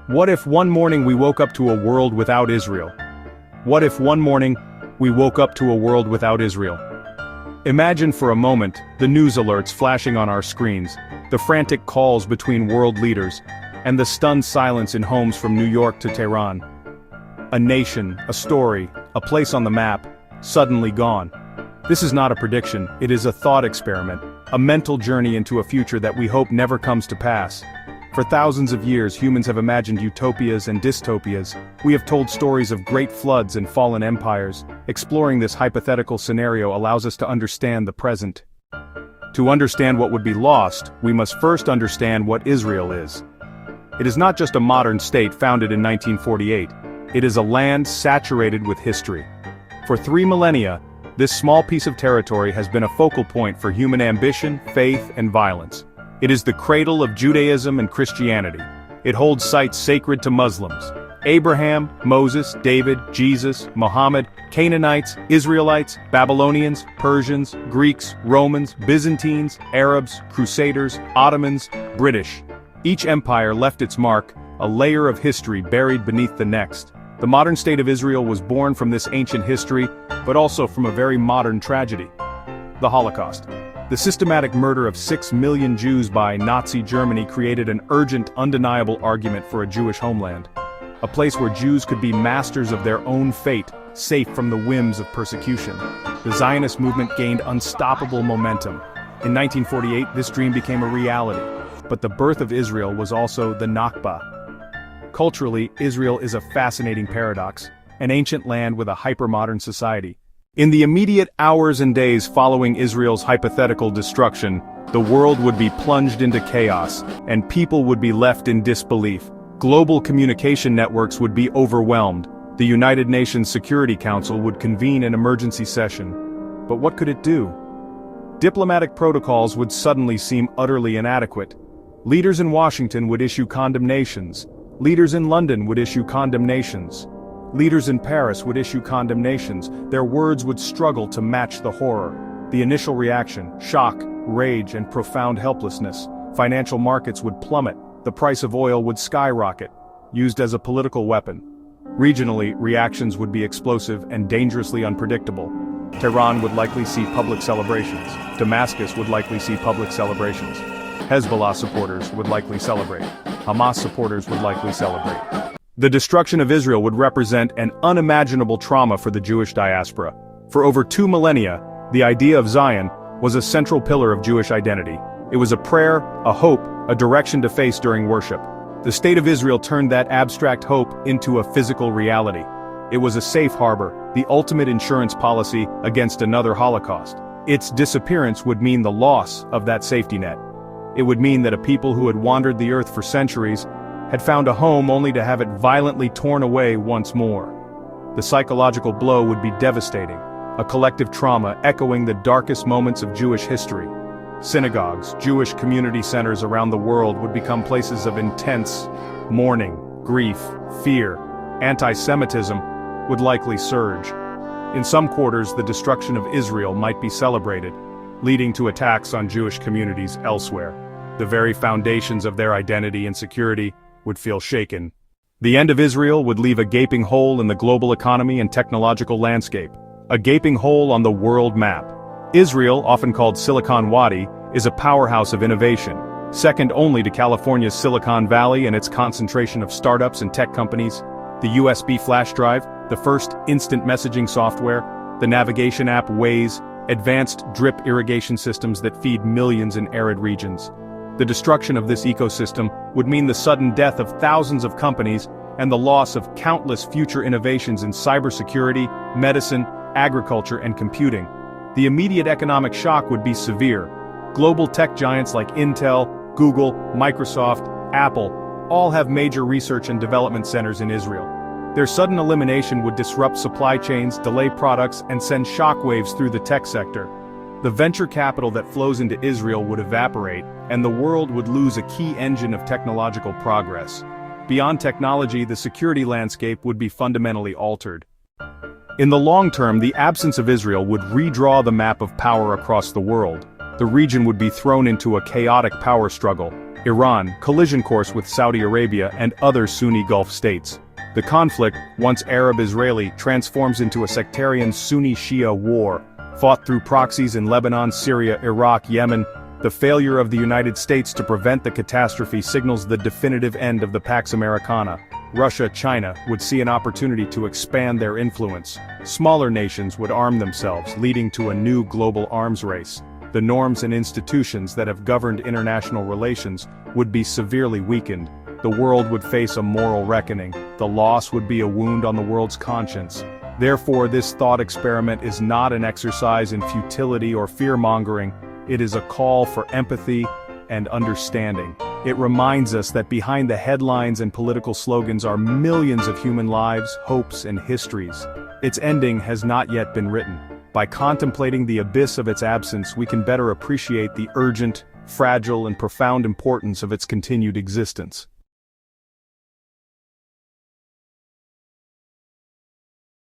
What if one morning we woke up to a world without Israel? What if one morning we woke up to a world without Israel? Imagine for a moment the news alerts flashing on our screens, the frantic calls between world leaders, and the stunned silence in homes from New York to Tehran. A nation, a story, a place on the map, suddenly gone. This is not a prediction, it is a thought experiment, a mental journey into a future that we hope never comes to pass. For thousands of years humans have imagined utopias and dystopias. We have told stories of great floods and fallen empires. Exploring this hypothetical scenario allows us to understand the present. To understand what would be lost, we must first understand what Israel is. It is not just a modern state founded in 1948. It is a land saturated with history. For 3 millennia, this small piece of territory has been a focal point for human ambition, faith, and violence. It is the cradle of Judaism and Christianity. It holds sites sacred to Muslims. Abraham, Moses, David, Jesus, Muhammad, Canaanites, Israelites, Babylonians, Persians, Greeks, Romans, Byzantines, Arabs, Crusaders, Ottomans, British. Each empire left its mark, a layer of history buried beneath the next. The modern state of Israel was born from this ancient history, but also from a very modern tragedy: the Holocaust. The systematic murder of 6 million Jews by Nazi Germany created an urgent, undeniable argument for a Jewish homeland. A place where Jews could be masters of their own fate, safe from the whims of persecution. The Zionist movement gained unstoppable momentum. In 1948, this dream became a reality. But the birth of Israel was also the Nakba. Culturally, Israel is a fascinating paradox, an ancient land with a hypermodern society. In the immediate hours and days following Israel's hypothetical destruction, the world would be plunged into chaos, and people would be left in disbelief. Global communication networks would be overwhelmed. The United Nations Security Council would convene an emergency session. But what could it do? Diplomatic protocols would suddenly seem utterly inadequate. Leaders in Washington would issue condemnations. Leaders in London would issue condemnations. Leaders in Paris would issue condemnations. Their words would struggle to match the horror. The initial reaction: shock, rage, and profound helplessness. Financial markets would plummet. The price of oil would skyrocket, used as a political weapon. Regionally, reactions would be explosive and dangerously unpredictable. Tehran would likely see public celebrations. Damascus would likely see public celebrations. Hezbollah supporters would likely celebrate. Hamas supporters would likely celebrate. The destruction of Israel would represent an unimaginable trauma for the Jewish diaspora. For over 2 millennia, the idea of Zion was a central pillar of Jewish identity. It was a prayer, a hope, a direction to face during worship. The state of Israel turned that abstract hope into a physical reality. It was a safe harbor, the ultimate insurance policy against another Holocaust. Its disappearance would mean the loss of that safety net. It would mean that a people who had wandered the earth for centuries had found a home only to have it violently torn away once more. The psychological blow would be devastating, a collective trauma echoing the darkest moments of Jewish history. Synagogues, Jewish community centers around the world would become places of intense mourning, grief, fear. Anti-Semitism would likely surge. In some quarters, the destruction of Israel might be celebrated, leading to attacks on Jewish communities elsewhere. The very foundations of their identity and security would feel shaken. The end of Israel would leave a gaping hole in the global economy and technological landscape, a gaping hole on the world map. Israel, often called Silicon Wadi, is a powerhouse of innovation, second only to California's Silicon Valley and its concentration of startups and tech companies. The USB flash drive, the first instant messaging software, the navigation app Waze, advanced drip irrigation systems that feed millions in arid regions. The destruction of this ecosystem would mean the sudden death of thousands of companies and the loss of countless future innovations in cybersecurity, medicine, agriculture, and computing. The immediate economic shock would be severe. Global tech giants like Intel, Google, Microsoft, Apple, all have major research and development centers in Israel. Their sudden elimination would disrupt supply chains, delay products, and send shockwaves through the tech sector. The venture capital that flows into Israel would evaporate, and the world would lose a key engine of technological progress. Beyond technology, the security landscape would be fundamentally altered. In the long term, the absence of Israel would redraw the map of power across the world. The region would be thrown into a chaotic power struggle, Iran, collision course with Saudi Arabia and other Sunni Gulf states. The conflict, once Arab-Israeli, transforms into a sectarian Sunni-Shia war, fought through proxies in Lebanon, Syria, Iraq, Yemen. The failure of the United States to prevent the catastrophe signals the definitive end of the Pax Americana. Russia, China, would see an opportunity to expand their influence. Smaller nations would arm themselves, leading to a new global arms race. The norms and institutions that have governed international relations would be severely weakened. The world would face a moral reckoning. The loss would be a wound on the world's conscience. Therefore, this thought experiment is not an exercise in futility or fear-mongering. It is a call for empathy and understanding. It reminds us that behind the headlines and political slogans are millions of human lives, hopes, and histories. Its ending has not yet been written. By contemplating the abyss of its absence, we can better appreciate the urgent, fragile, and profound importance of its continued existence.